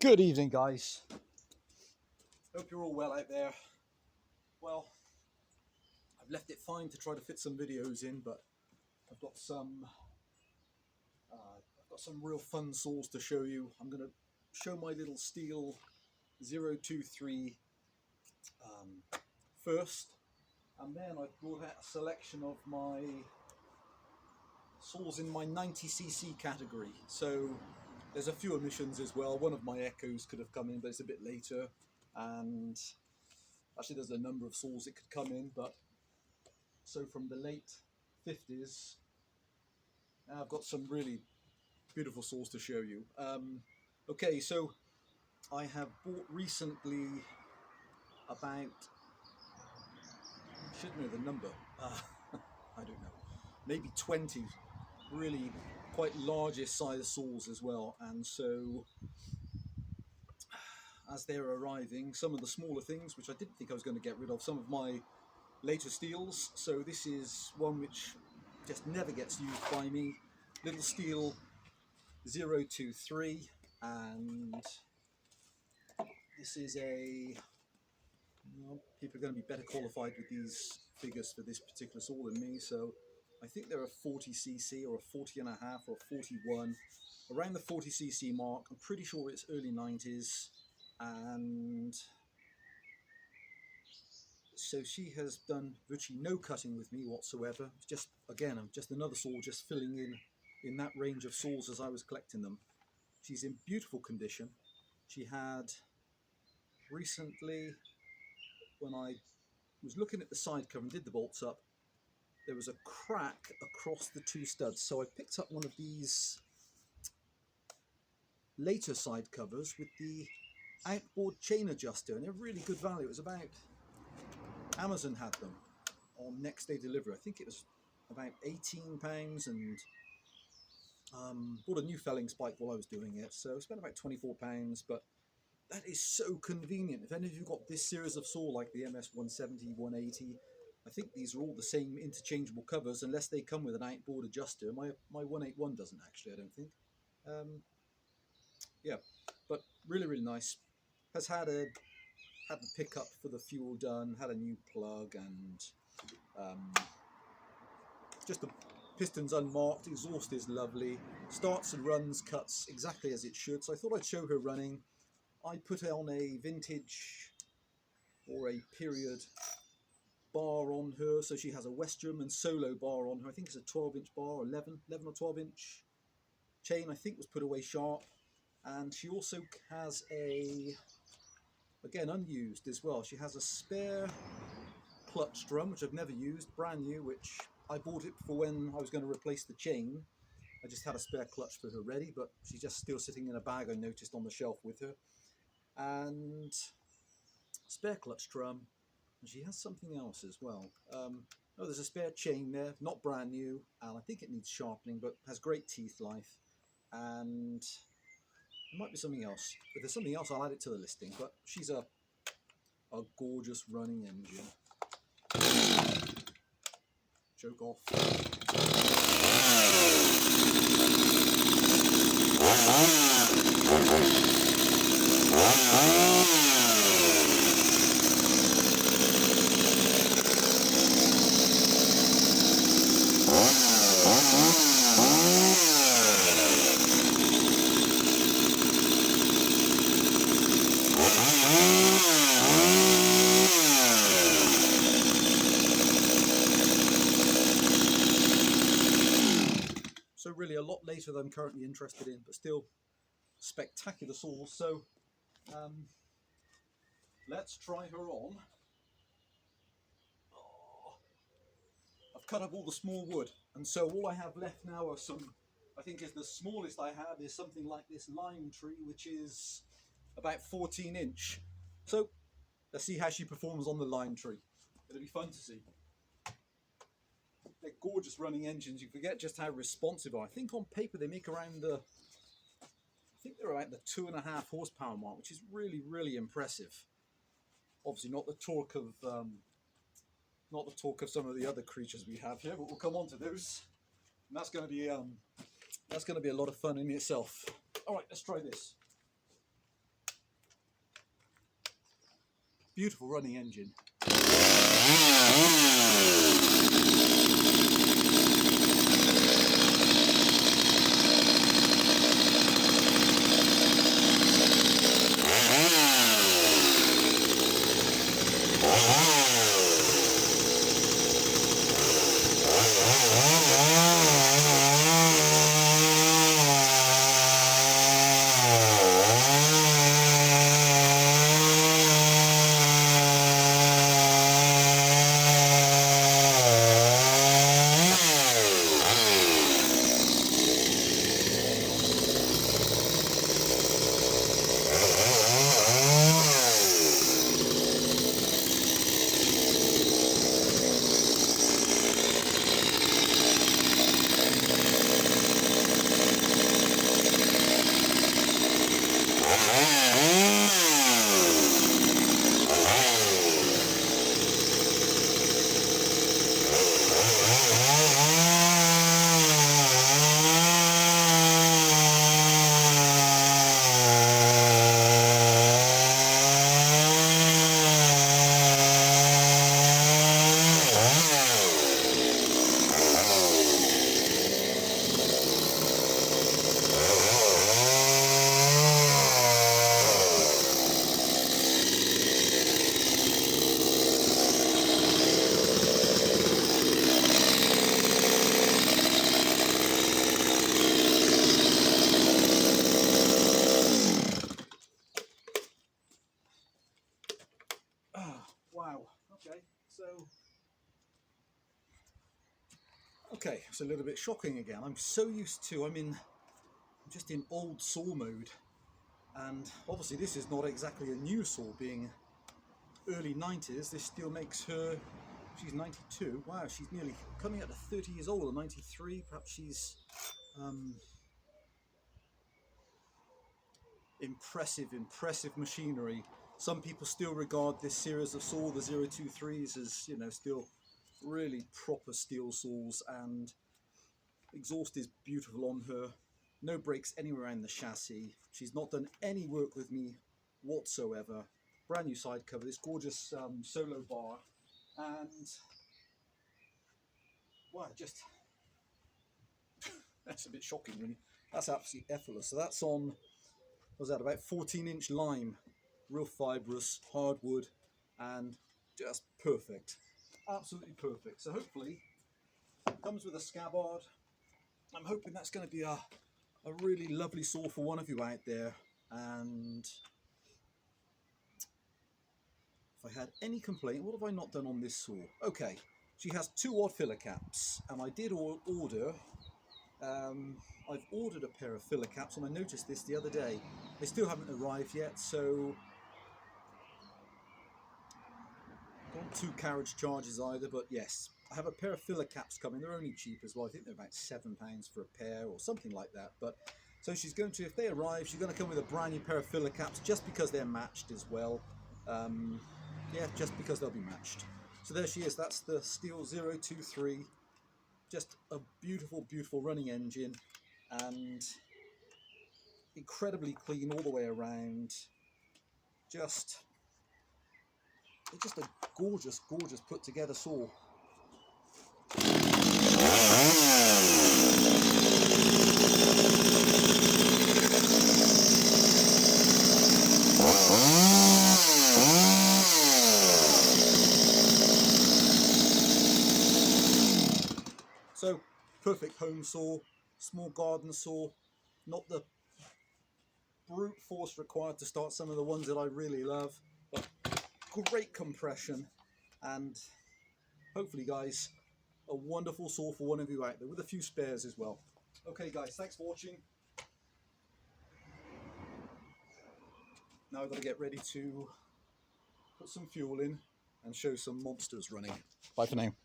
Good evening, guys. Hope you're all well out there. Well, I've left it fine to try to fit some videos in, but I've got some real fun saws to show you. I'm going to show my little Stihl 023 first, and then I've brought out a selection of my saws in my 90cc category. So there's a few omissions as well. One of my Echoes could have come in, but it's a bit later. And actually there's a number of saws that could come in, but so from the late 50s, I've got some really beautiful saws to show you. Okay, so I have bought recently about, I should know the number, I don't know, maybe 20 really quite largest size saws as well. And so as they're arriving, some of the smaller things which I didn't think I was going to get rid of, some of my later Stihls. So this is one which just never gets used by me, little Stihl 023, and this is a, well, people are going to be better qualified with these figures for this particular saw than me, so I think they're a 40cc or a 40 and a half or a 41, around the 40cc mark. I'm pretty sure it's early 90s, and so she has done virtually no cutting with me whatsoever. It's just, again, I'm just another saw just filling in that range of saws as I was collecting them. She's in beautiful condition. She had recently, when I was looking at the side cover and did the bolts up, there was a crack across the two studs. So I picked up one of these later side covers with the outboard chain adjuster, and they're really good value. It was about, Amazon had them on next day delivery. I think it was about £18, and bought a new felling spike while I was doing it, so I spent about £24. But that is so convenient. If any of you got this series of saw, like the MS 170, 180, I think these are all the same interchangeable covers, unless they come with an outboard adjuster. My 181 doesn't actually, I don't think. Yeah, but really nice. Has had the pickup for the fuel done, had a new plug, and just the pistons unmarked. Exhaust is lovely. Starts and runs, cuts exactly as it should. So I thought I'd show her running. I put on a vintage or a period bar on her, so she has a West German solo bar on her. I think it's a 12-inch bar, 11 or 12-inch chain, I think was put away sharp. And she also has a, again unused as well, she has a spare clutch drum, which I've never used, brand new, which I bought it for when I was going to replace the chain. I just had a spare clutch for her ready, but she's just still sitting in a bag I noticed on the shelf with her. And spare clutch drum, and she has something else as well. Oh, there's a spare chain there, not brand new, and I think it needs sharpening, but has great teeth life. And there might be something else. If there's something else, I'll add it to the listing. But she's a gorgeous running engine. Choke off. So really a lot later than I'm currently interested in, but still spectacular saws. So let's try her on. Oh, I've cut up all the small wood, and so all I have left now are some, I think is the smallest I have is something like this lime tree, which is about 14-inch. So let's see how she performs on the lime tree. It'll be fun to see. They're gorgeous running engines. You forget just how responsive they are. I think on paper they make around the, I think they're around the 2.5 horsepower mark, which is really impressive. Obviously not the torque of some of the other creatures we have here, but we'll come on to those. And that's going to be a lot of fun in itself. All right, let's try this. beautiful running engine. Wow, okay, it's a little bit shocking again. I'm so used to, I'm just in old saw mode, and obviously this is not exactly a new saw, being early 90s. This still makes her, she's 92, wow, she's nearly coming up to 30 years old, or 93, perhaps she's impressive machinery. Some people still regard this series of saw, the 023s, as, you know, still really proper steel saws, and exhaust is beautiful on her. No brakes anywhere around the chassis. She's not done any work with me whatsoever. Brand new side cover, this gorgeous solo bar, and wow, just that's a bit shocking really. That's absolutely effortless. So that's on, what was that, about 14-inch lime, real fibrous hardwood, and just perfect, absolutely perfect. So hopefully it comes with a scabbard. I'm hoping that's going to be a really lovely saw for one of you out there. And if I had any complaint, what have I not done on this saw? Okay, she has 2 odd filler caps, and I did order, I've ordered a pair of filler caps, and I noticed this the other day. They still haven't arrived yet, so not 2 carriage charges either, but yes, I have a pair of filler caps coming. They're only cheap as well. I think they're about £7 for a pair or something like that. But so she's going to, if they arrive, she's going to come with a brand new pair of filler caps, just because they're matched as well. Yeah, just because they'll be matched. So there she is. That's the Stihl 023. Just a beautiful running engine, and incredibly clean all the way around. Just a gorgeous put together saw. So perfect home saw, small garden saw, not the brute force required to start some of the ones that I really love, but great compression, and hopefully guys, a wonderful saw for one of you out there with a few spares as well. Okay guys, thanks for watching. Now I've got to get ready to put some fuel in and show some monsters running. Bye for now.